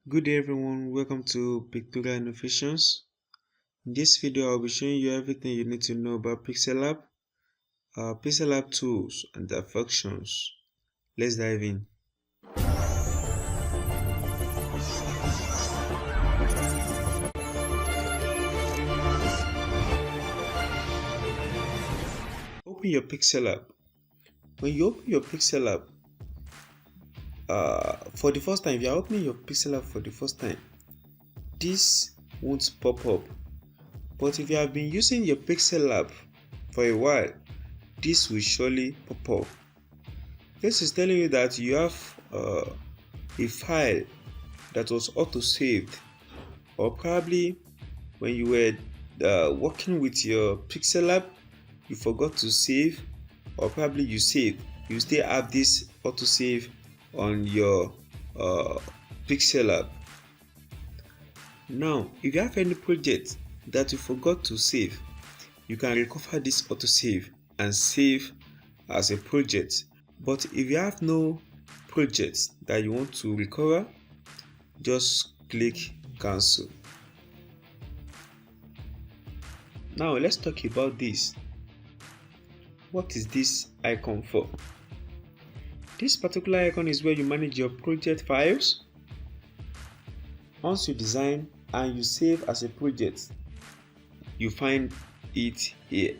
Good day everyone, welcome to Pictorial Innovations. In this video I'll be showing you everything you need to know about Pixellab, Pixellab tools and their functions. Let's dive in. Open your Pixellab. When you open your Pixellab, for the first time, if you are opening your Pixellab for the first time, this won't pop up. But if you have been using your Pixellab for a while, this will surely pop up. This is telling you that you have a file that was auto-saved, or probably when you were working with your Pixellab, you forgot to save, or probably you saved. You still have this auto-save on your Pixellab. Now, if you have any project that you forgot to save, you can recover this autosave and save as a project. But if you have no projects that you want to recover, just click cancel. Now let's talk about this. What is this icon for? This particular icon is where you manage your project files. Once you design and you save as a project, you find it here.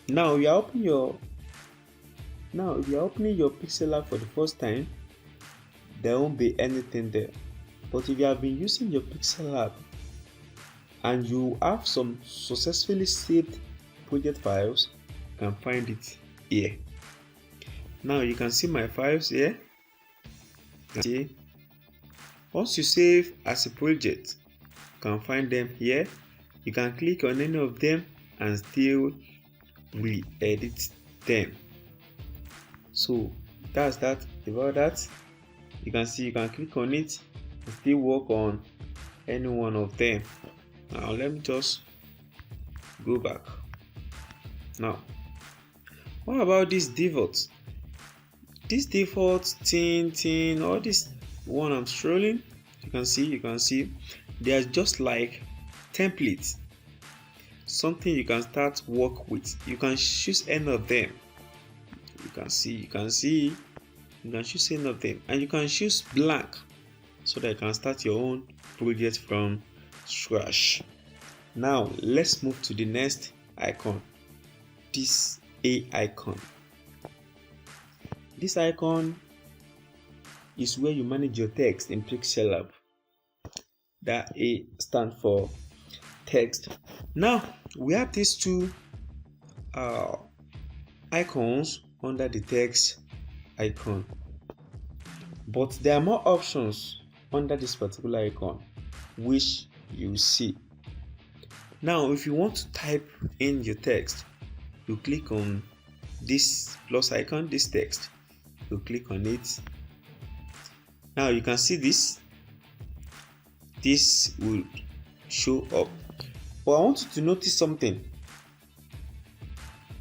Now if you are opening your Pixellab for the first time, there won't be anything there. But if you have been using your Pixellab and you have some successfully saved project files, you can find it here. Now you can see my files here. See, once you save as a project, you can find them here. You can click on any of them and still re-edit them. So that's that about that. You can see you can click on it and still work on any one of them. Now let me just go back. Now, what about this default? This default thing, all this one I'm scrolling, you can see there's just like templates, something you can start work with. You can choose any of them. You can choose any of them, and you can choose blank so that you can start your own project from scratch. Now let's move to the next icon, this A icon. This icon is where you manage your text in Pixellab. That A stands for text. Now we have these two icons under the text icon, but there are more options under this particular icon, which you see. Now if you want to type in your text, you click on this plus icon, this text, you click on it. Now you can see this will show up, but I want you to notice something.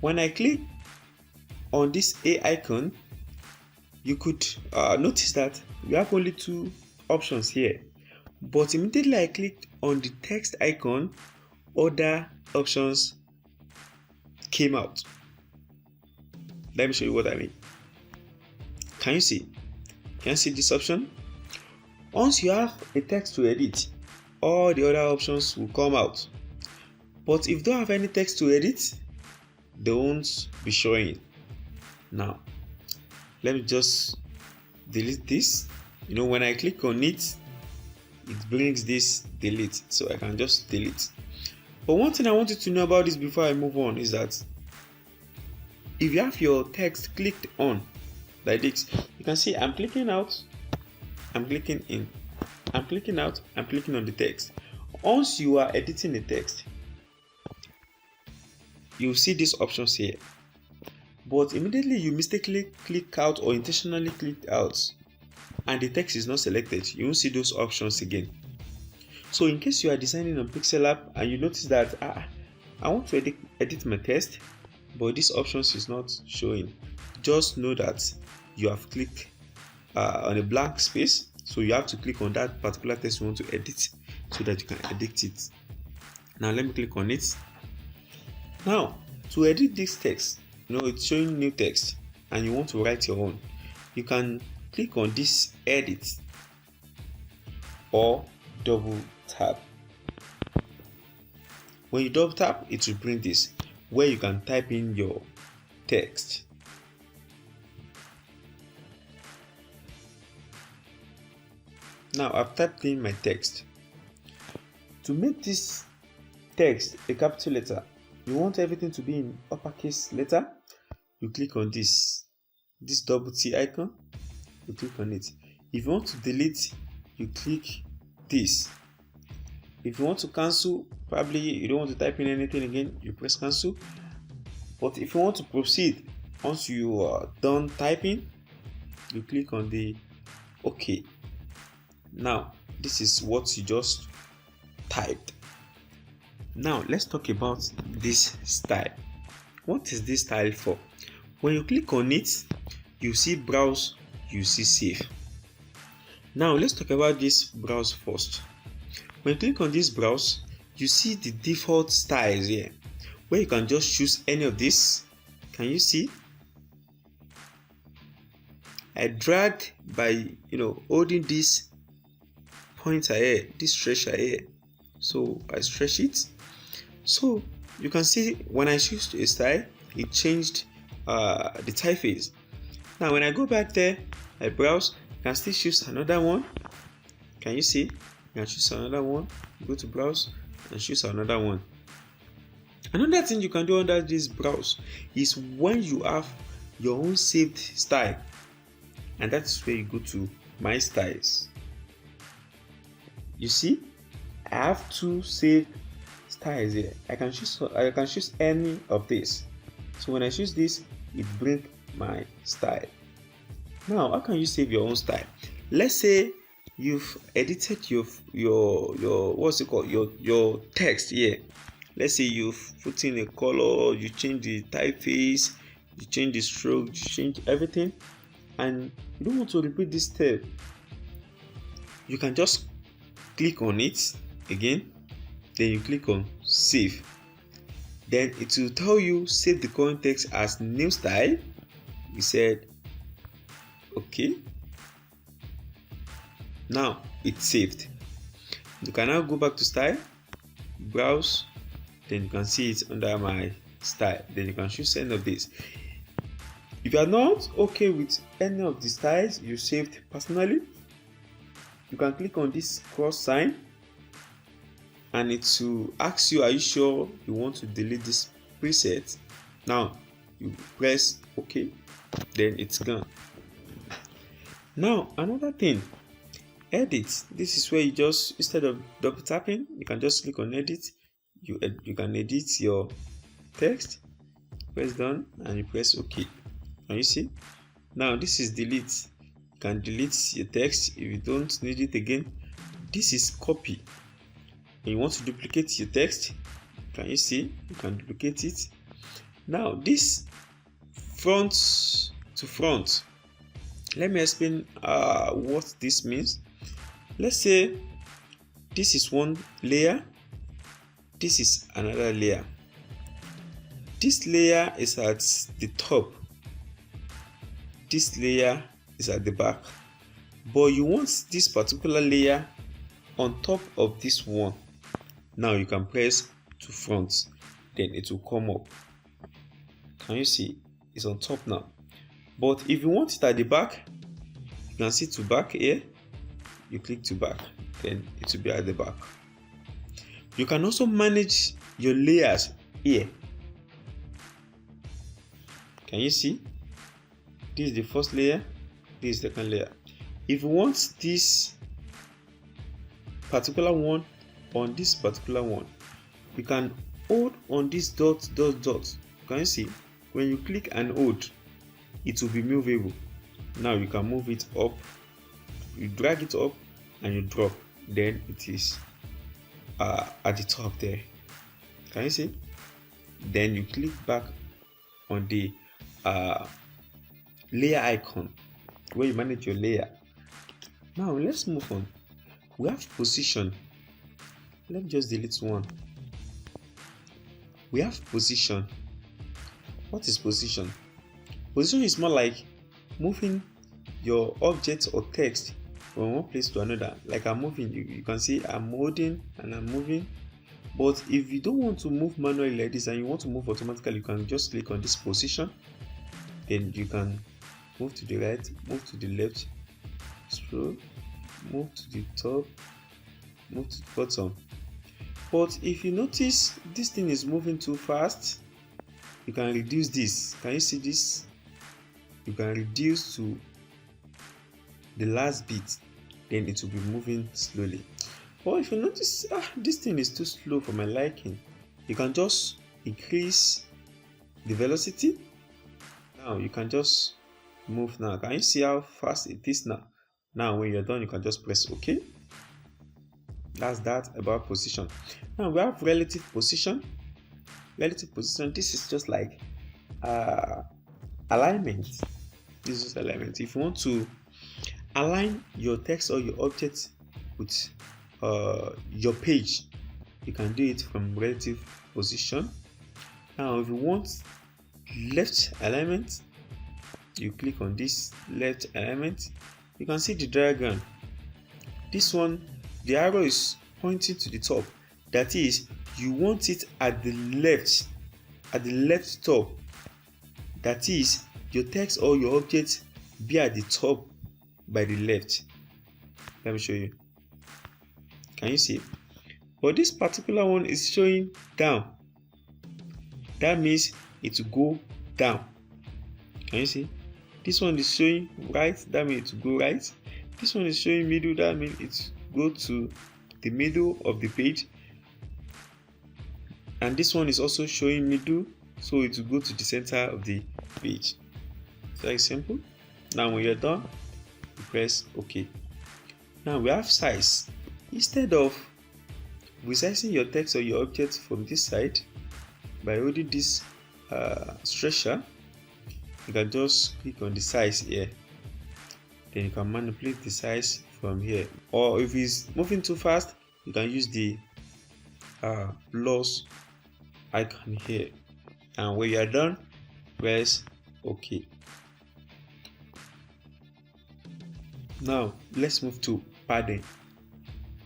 When I click on this A icon, you could notice that we have only two options here, but immediately I clicked on the text icon, other options came out. Let me show you what I mean. Can you see this option? Once you have a text to edit, all the other options will come out. But if you don't have any text to edit, they won't be showing. Now let me just delete this. When I click on it, it brings this delete, so I can just delete. But one thing I want you to know about this before I move on is that if you have your text clicked on like this, you can see I'm clicking out, I'm clicking in, I'm clicking out, I'm clicking on the text. Once you are editing the text, you'll see these options here, but immediately you mistakenly click out or intentionally click out and the text is not selected, you won't see those options again. So in case you are designing on Pixellab and you notice that I want to edit my text, but this options is not showing, just know that you have clicked on a blank space So you have to click on that particular text you want to edit so that you can edit it. Now let me click on it. Now to edit this text, it's showing new text and you want to write your own, you can click on this edit or double tap. When you double tap, it will bring this where you can type in your text. Now I've typed in my text. To make this text a capital letter, you want everything to be in uppercase letter, you click on this double T icon, you click on it. If you want to delete, you click this. If you want to cancel, probably you don't want to type in anything again, you press cancel. But if you want to proceed, once you are done typing, you click on the OK. Now this is what you just typed. Now let's talk about this style. What is this style for? When you click on it, you see browse, you see save. Now let's talk about this browse first. When you click on this browse, you see the default styles here, where you can just choose any of this. Can you see? I dragged by holding this pointer here, this stretcher here. So I stretch it. So you can see when I choose a style, it changed the typeface. Now when I go back there, I browse, I can still choose another one. Can you see? You can choose another one. Go to browse and choose another one. Another thing you can do under this browse is when you have your own saved style, and that's where you go to my styles. You see, I have two saved styles here. I can choose any of this. So when I choose this, it brings my style. Now how can you save your own style? Let's say you've edited your what's it called, your text here. Let's say you've put in a color, you change the typeface, you change the stroke, you change everything, and you don't want to repeat this step. You can just click on it again, then you click on save. Then it will tell you save the current text as new style. You said okay. Now it's saved. You can now go back to style, browse, then you can see it under my style. Then you can choose any of this. If you are not okay with any of the styles you saved personally, you can click on this cross sign and it will ask you, are you sure you want to delete this preset? Now you press OK, then it's gone. Now another thing, edit. This is where you just, instead of double tapping, you can just click on edit. You can edit your text, press done, and you press OK. Can you see? Now this is delete. You can delete your text if you don't need it again. This is copy. And you want to duplicate your text, can you see? You can duplicate it. Now this front to front, let me explain what this means. Let's say this is one layer, this is another layer. This layer is at the top, this layer is at the back, but you want this particular layer on top of this one. Now you can press to front, then it will come up. Can you see? It's on top now. But if you want it at the back, you can see to back here. You click to back, then it will be at the back. You can also manage your layers here. Can you see? This is the first layer, this is the second layer. If you want this particular one on this particular one, you can hold on this dot. Can you see? When you click and hold, it will be movable. Now you can move it up, you drag it up and you drop, then it is at the top there. Can you see? Then you click back on the layer icon where you manage your layer. Now let's move on. We have position. Let me just delete one. We have position. What is position? Position is more like moving your object or text from one place to another. Like I'm moving, you can see I'm holding and I'm moving. But if you don't want to move manually like this and you want to move automatically, you can just click on this position. Then you can move to the right, move to the left, scroll, move to the top, move to the bottom. But if you notice this thing is moving too fast, you can reduce this. Can you see this? You can reduce to the last bit, then it will be moving slowly. Or if you notice this thing is too slow for my liking, you can just increase the velocity. Now you can just move now. Can you see how fast it is now? Now when you're done, you can just press OK. That's that about position. Now we have relative position. Relative position, this is just like alignment. This is alignment. If you want to align your text or your object with your page, you can do it from relative position. Now if you want left alignment, you click on this left alignment. You can see the diagram. This one, the arrow is pointing to the top. That is, you want it at the left top. That is, your text or your object be at the top by the left. Let me show you. Can you see? But this particular one is showing down. That means it will go down. Can you see? This one is showing right. That means it will go right. This one is showing middle. That means it will go to the middle of the page. And this one is also showing middle, so it will go to the center of the page. It's very simple. Now when you're done, you press OK. Now we have size. Instead of resizing your text or your object from this side by holding this stretcher, you can just click on the size here. Then you can manipulate the size from here. Or if it's moving too fast, you can use the plus icon here. And when you are done, press OK. Now let's move to padding.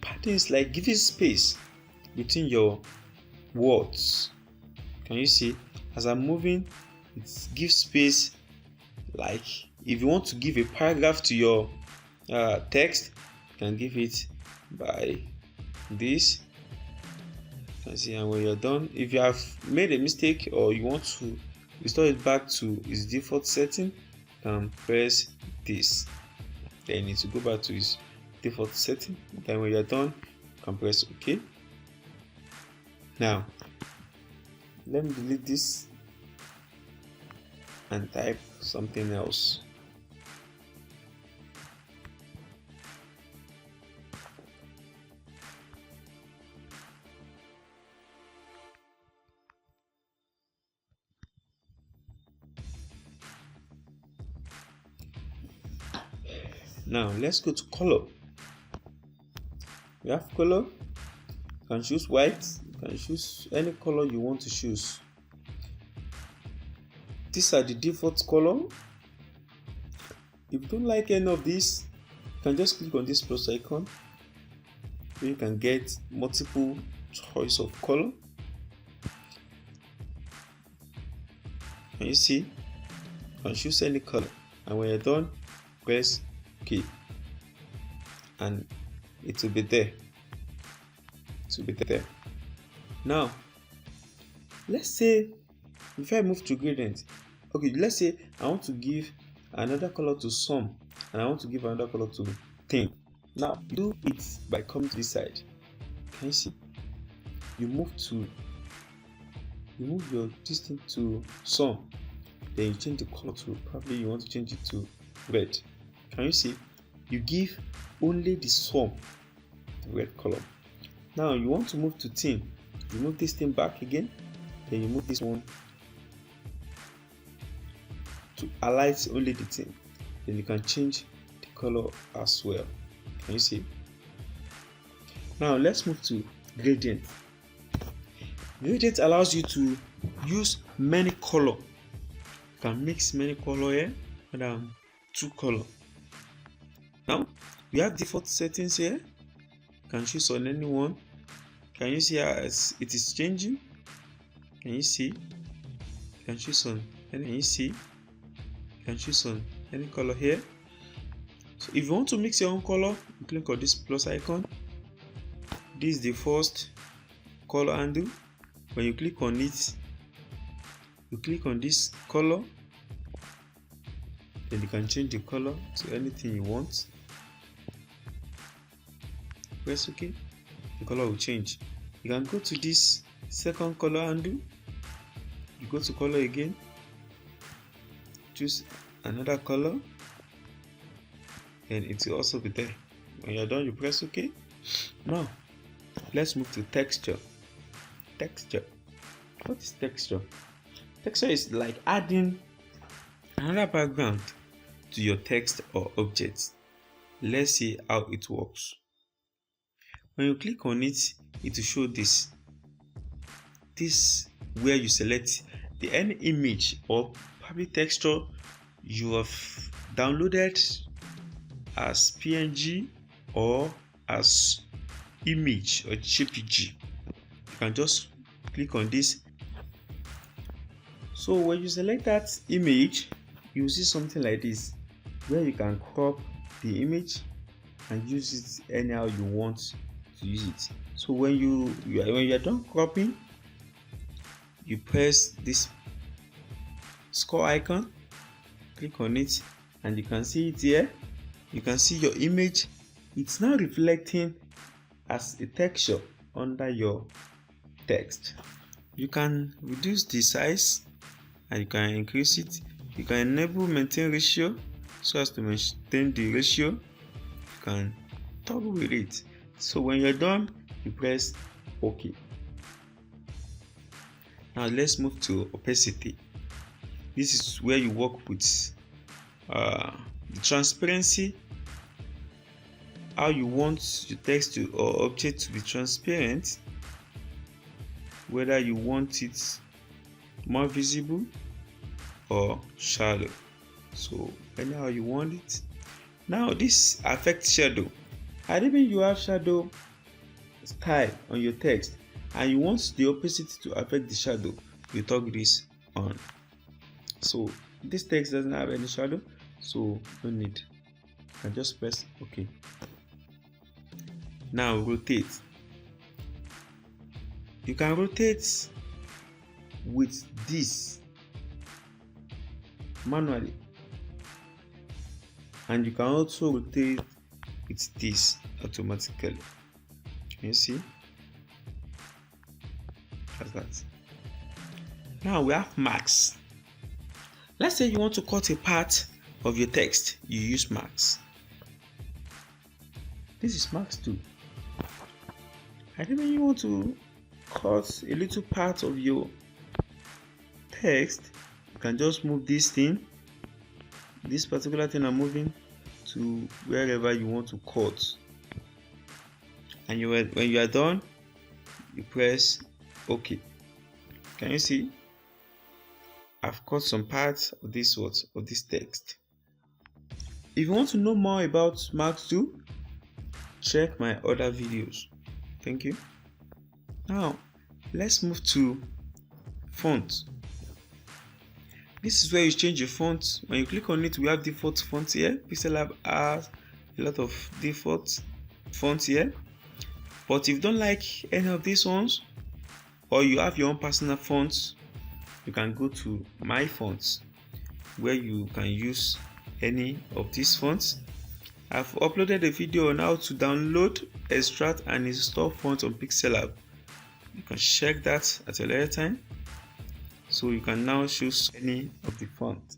Padding is like giving space between your words. Can you see? As I'm moving, it gives space. Like if you want to give a paragraph to your text, you can give it by this. You can see, and when you're done, if you have made a mistake or you want to restore it back to its default setting, you can press this. Then it needs to go back to its default setting. Then when you're done, you can press OK. Now let me delete this and type something else. Now let's go to color. We have color. You can choose white. You can choose any color you want to choose. These are the default color. If you don't like any of these, you can just click on this plus icon where you can get multiple choice of color. Can you see? You can choose any color, and when you're done, press OK, and it will be there. It will be there. Now let's say if I move to gradient, okay, let's say I want to give another color to some and I want to give another color to thing. Now you do it by coming to this side. Can you see? You move your distance to some, then you change the color to, probably you want to change it to red. Can you see? You give only the sum the red color. Now you want to move to theme. You move this thing back again, then you move this one to highlight only the theme. Then you can change the color as well. Can you see? Now let's move to gradient. Gradient allows you to use many color. You can mix many color here, and 2 color. Now we have default settings here. You can choose on any one. Can you see how it is changing? Can you see? You can choose on any. Can you see? You can choose on any color here. So if you want to mix your own color, you click on this plus icon. This is the first color handle. When you click on it, you click on this color, then you can change the color to anything you want. Press OK, the color will change. You can go to this second color handle, you go to color again, choose another color, and it will also be there. When you're done, you press OK. Now let's move to texture. Texture. What is texture? Texture is like adding another background to your text or object. Let's see how it works. When you click on it, it will show this. This where you select the any image or public texture you have downloaded as PNG or as image or JPG. You can just click on this. So when you select that image, you see something like this where you can crop the image and use it anyhow you want to use it. So when you are done cropping, you press this score icon, click on it, and you can see it here. You can see your image. It's now reflecting as a texture under your text. You can reduce the size and you can increase it. You can enable maintain ratio so as to maintain the ratio. You can toggle with it. So when you're done, you press OK. Now let's move to opacity. This is where you work with the transparency, how you want your text to or object to be transparent, whether you want it more visible or shallow. So anyhow you want it. Now this affects shadow. Even you have shadow style on your text and you want the opacity to affect the shadow, you toggle this on. So this text doesn't have any shadow, so no need. I just press OK. Now rotate. You can rotate with this manually, and you can also rotate with this automatically. Can you see? That's that. Now we have marks. Let's say you want to cut a part of your text, you use marks. This is marks too. And then when you want to cut a little part of your text, you can just move this thing, this particular thing I'm moving to wherever you want to cut. And when you are done, you press OK. Can you see? I've cut some parts of this text. If you want to know more about marks too, check my other videos. Thank you. Now let's move to font. This is where you change your font. When you click on it, we have default font here. Pixellab has a lot of default fonts here. But if you don't like any of these ones, or you have your own personal fonts, you can go to my fonts where you can use any of these fonts. I've uploaded a video on how to download, extract and install fonts on Pixellab. You can check that at a later time. So you can now choose any of the font.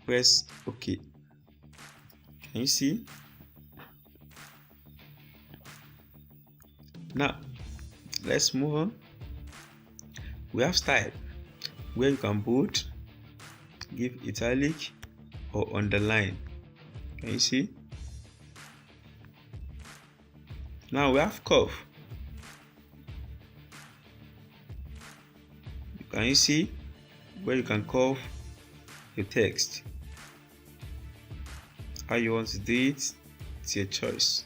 Press OK. Can you see? Now let's move on. We have style where you can bold, give italic or underline. Can you see? Now we have curve. Can you see where you can curve your text? How you want to do it, it's your choice.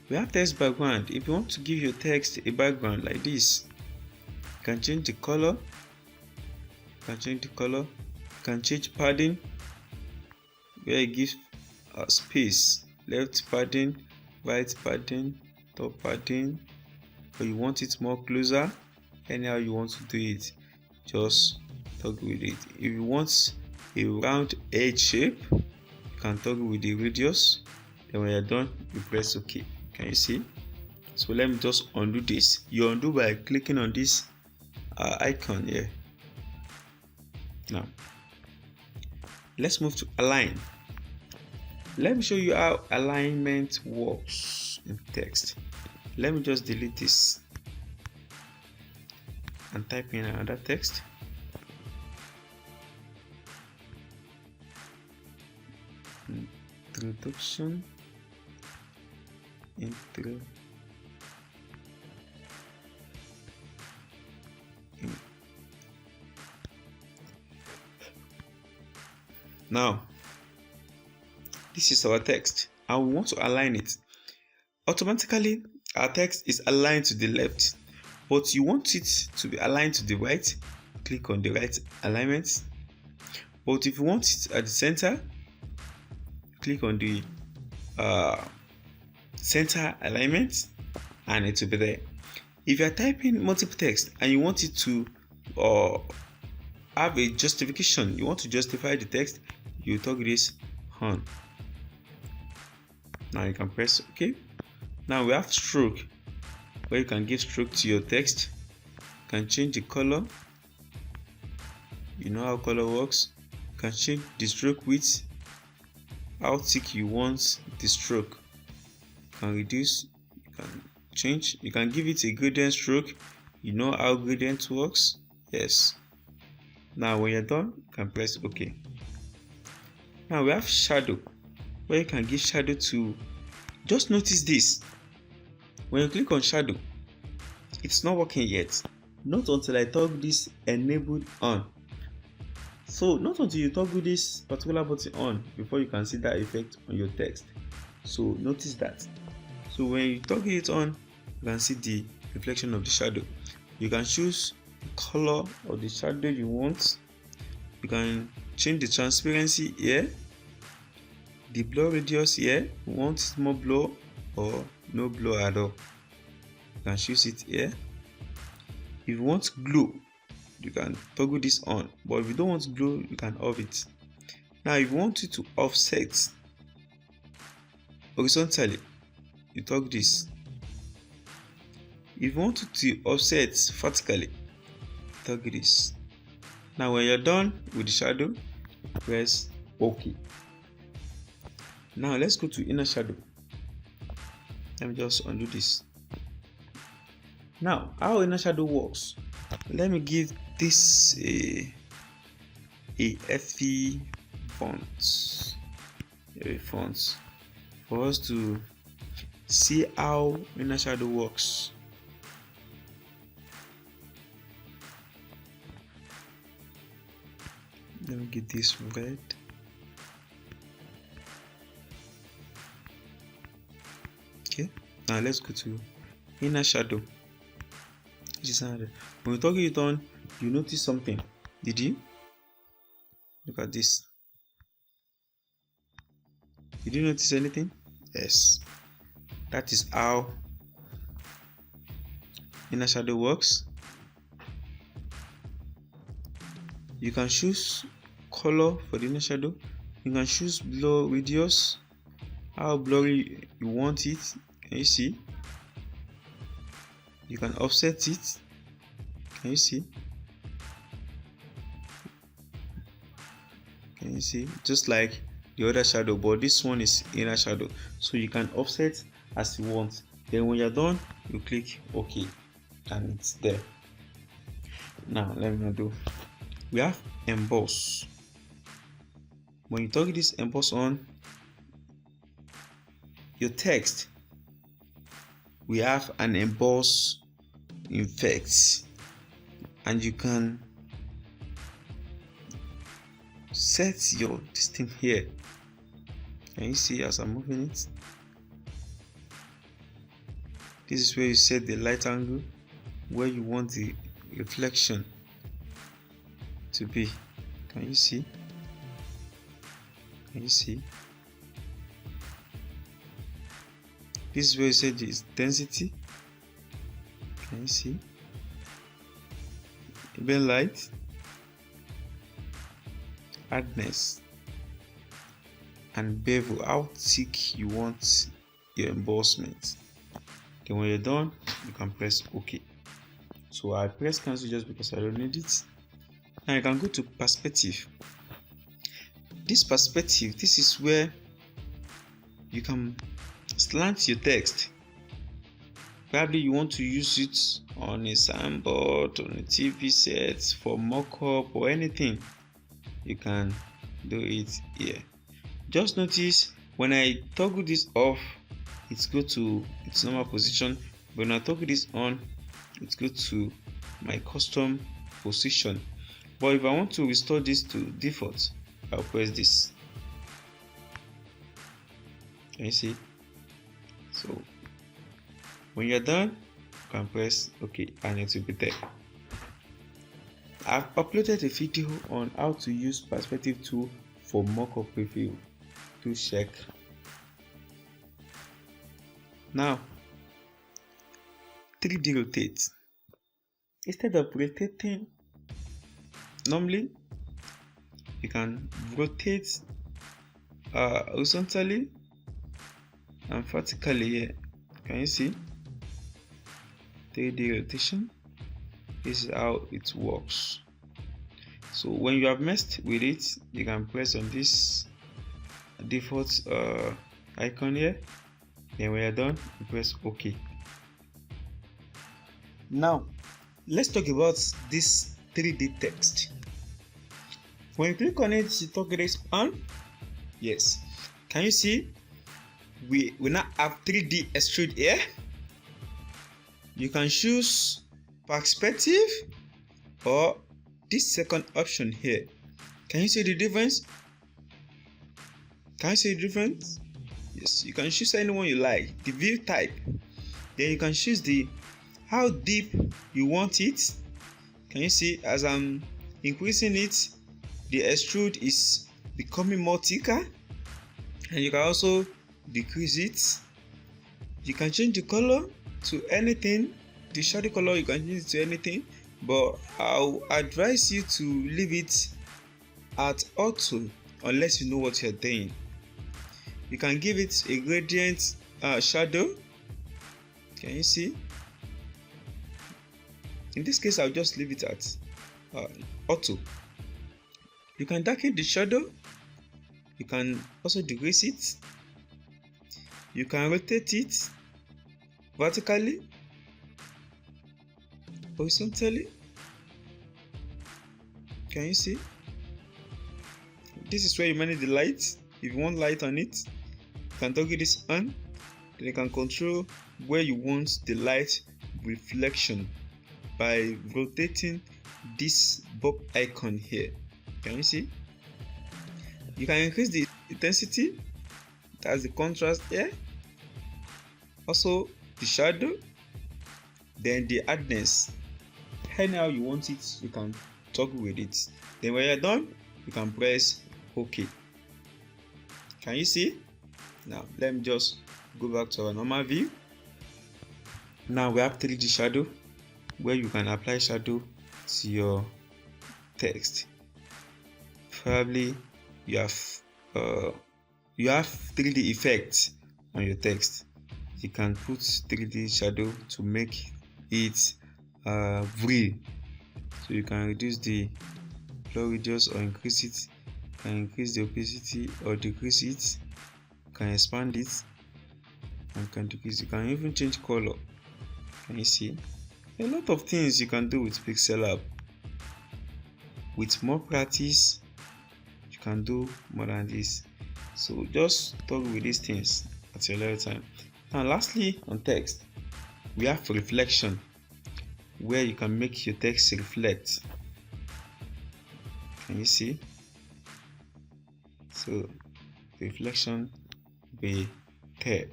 We have text background. If you want to give your text a background like this, you can change the color. You can change padding, where you give space, left padding, right padding, top padding, or you want it more closer. Anyhow you want to do it, just toggle with it. If you want a round edge shape, you can toggle with the radius. Then when you're done, you press OK. Can you see? So let me just undo this. You undo by clicking on this icon here. Now let's move to align. Let me show you how alignment works in text. Let me just delete this and type in another text. Introduction. Now this is our text and we want to align it. Automatically our text is aligned to the left, but you want it to be aligned to the right. Click on the right alignment. But if you want it at the center, click on the center alignment and it will be there. If you are typing multiple text and you want it to have a justification, you want to justify the text, you toggle this on. Now you can press OK. Now we have stroke, where you can give stroke to your text. You can change the color. You know how color works. You can change the stroke width, how thick you want the stroke. You can reduce, you can change, you can give it a gradient stroke. You know how gradient works. Yes. Now when you're done, you can press OK. Now we have shadow, where you can give shadow to. Just notice this. When you click on shadow, it's not working yet. Not until I toggle this enabled on. So not until you toggle this particular button on before you can see that effect on your text. So notice that. So when you toggle it on, you can see the reflection of the shadow. You can choose the color of the shadow you want. You can change the transparency here, the blur radius here. You want more blur or no blur at all, you can choose it here. If you want glow, you can toggle this on, but if you don't want glow, you can off it. Now if you want it to offset horizontally, you toggle this. If you want it to offset vertically, toggle this. Now when you're done with the shadow, press OK. Now let's go to inner shadow. Let me just undo this. Now how inner shadow works, let me give this a FE font, for us to see how inner shadow works. Let me get this red. Okay, now let's go to inner shadow. When you toggle it on, you notice something. Did you? Look at this. Did you notice anything? Yes. That is how inner shadow works. You can choose color for the inner shadow. You can choose blur radius, how blurry you want it. Can you see? You can offset it. Can you see? Can you see? Just like the other shadow, but this one is inner shadow, so you can offset as you want. Then when you're done, you click OK and it's there. Now let me do. We have emboss. When you toggle this emboss on, your text, we have an Emboss Effects, and you can set your this thing here. Can you see as I'm moving it? This is where you set the light angle, where you want the reflection to be. Can you see? Can you see? This is where you set the density. Can you see? Even light, hardness, and bevel, how thick you want your embossment. Then when you're done, you can press OK. So I press cancel just because I don't need it. Now you can go to perspective. This perspective, this is where you can slant your text. Probably you want to use it on a signboard, on a TV set, for mock-up or anything. You can do it here. Just notice when I toggle this off, it's go to its normal position. When I toggle this on, it's go to my custom position. But if I want to restore this to default, I'll press this. Can you see? So when you're done, you can press OK and it will be there. I've uploaded a video on how to use perspective tool for mockup preview. Do check. Now 3D rotate. Instead of rotating normally, you can rotate horizontally and vertically here. Can you see? 3D rotation. This is how it works. So when you have messed with it, you can press on this default icon here. Then when you're done, you press OK. Now let's talk about this 3D text. When you click on it, you toggle this on. Yes. Can you see? We now have 3D extrude here. You can choose perspective or this second option here. Can you see the difference? Can you see the difference? Yes, you can choose anyone you like. The view type. Then you can choose the how deep you want it. Can you see as I'm increasing it, the extrude is becoming more thicker, and you can also decrease it. You can change the color to anything. The shadow color, you can change it to anything, but I'll advise you to leave it at auto unless you know what you're doing. You can give it a gradient shadow. Can you see? In this case, I'll just leave it at auto. You can darken the shadow. You can also decrease it. You can rotate it vertically, horizontally. Can you see? This is where you manage the light. If you want light on it, you can toggle this on. Then you can control where you want the light reflection by rotating this bulb icon here. Can you see? You can increase the intensity, that's the contrast here, also the shadow, then the hardness. Anyhow you want it, you can toggle with it. Then when you're done, you can press OK. Can you see? Now let me just go back to our normal view. Now we have 3D shadow, where you can apply shadow to your text. Probably you have 3D effects on your text. You can put 3D shadow to make it real. So you can reduce the blur radius or increase it. You can increase the opacity or decrease it. You can expand it and can decrease. You can even change color. Can you see? A lot of things you can do with Pixellab. With more practice, you can do more than this. So just talk with these things. It's a lot of time. Now lastly, on text, we have reflection, where you can make your text reflect. Can you see? So the reflection be there.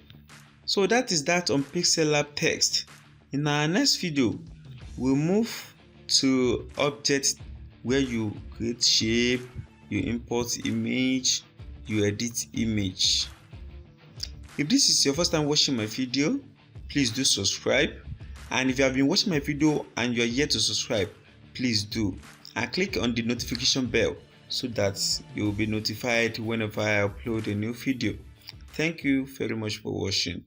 So that is that on Pixellab text. In our next video, we'll move to objects, where you create shape, you import image, you edit image. If this is your first time watching my video, please do subscribe. And if you have been watching my video and you are yet to subscribe, please do. And click on the notification bell so that you will be notified whenever I upload a new video. Thank you very much for watching.